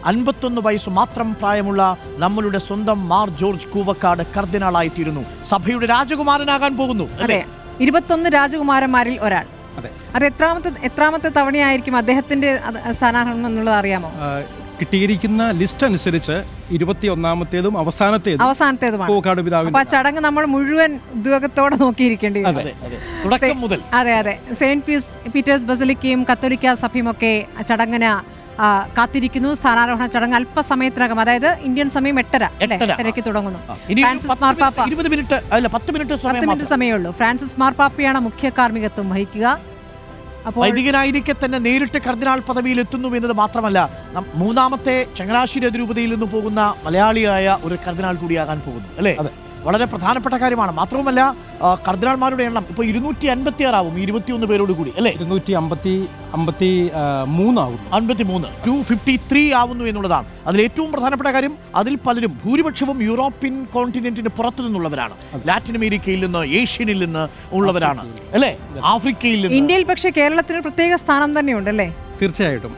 51 വയസ്സ് മാത്രം പ്രായമുള്ള നമ്മളുടെ സ്വന്തം മാർ ജോർജ് കൂവക്കാട് കർദിനാളായിത്തീരുന്നു. സഭയുടെ രാജകുമാരനാകാൻ പോകുന്നു. അതെ, 21 രാജകുമാരന്മാരിൽ ഒരാൾ. അത് എത്രാമത്തെ തവണയായിരിക്കും അദ്ദേഹത്തിന്റെ സ്ഥാനാർഹണം എന്നുള്ളത് അറിയാമോ? കിട്ടിയിരിക്കുന്ന ലിസ്റ്റ് അനുസരിച്ച് 21ാമത്തേതും അവസാനത്തേതുമാണ് കൂവക്കാട് പിതാവിന്റെ. അപ്പൊ ചടങ്ങ് നമ്മൾ മുഴുവൻ ഉദ്യോഗത്തോടെ നോക്കിയിരിക്കേണ്ടി വരും. അതെ അതെ. സെയിന്റ് പീറ്റേഴ്സ് ബസിലിക്കയും കത്തോലിക്ക സഭയും ഒക്കെ ചടങ്ങിന് കാത്തിരിക്കുന്നു. സ്ഥാനാരോഹണ ചടങ്ങ് അല്പസമയത്തിനകം, അതായത് ഇന്ത്യൻ സമയം 8:30 തുടങ്ങുന്നു. ഫ്രാൻസിസ് മാർപ്പാപ്പ 10 മിനിറ്റ് സമയമുള്ളൂ. ഫ്രാൻസിസ് മാർപ്പാപ്പയാണ് മുഖ്യ കാർമ്മികത്വം വഹിക്കുക. വൈദികനായിരിക്കെ തന്നെ നേരിട്ട് കർദിനാൾ പദവിയിൽ എത്തുന്നു എന്നത് മാത്രമല്ല, 3ാമത്തെ ചങ്ങനാശ്ശേരി അതിരൂപതയിൽ നിന്ന് പോകുന്ന മലയാളിയായ ഒരു കർദിനാൾ കൂടിയാകാൻ പോകുന്നു അല്ലേ? വളരെ പ്രധാനപ്പെട്ട കാര്യമാണ്. മാത്രവുമല്ല കർദിനാൾമാരുടെ എണ്ണം ഇപ്പോൾ 256 ആവും, 21 പേരോട് കൂടി അല്ലേ? 253 ആവുന്നു എന്നുള്ളതാണ് അതിൽ ഏറ്റവും പ്രധാനപ്പെട്ട കാര്യം. അതിൽ പലരും, ഭൂരിപക്ഷവും യൂറോപ്യൻ കോണ്ടിനെന്റിന് പുറത്തു നിന്നുള്ളവരാണ്. ലാറ്റിൻ അമേരിക്കയിൽ നിന്ന്, ഏഷ്യനിൽ നിന്ന് ഉള്ളവരാണ് അല്ലേ? ആഫ്രിക്കയിൽ നിന്ന്. ഇന്ത്യയിൽ പക്ഷേ കേരളത്തിന് പ്രത്യേക സ്ഥാനം തന്നെയുണ്ട് അല്ലേ? തീർച്ചയായിട്ടും.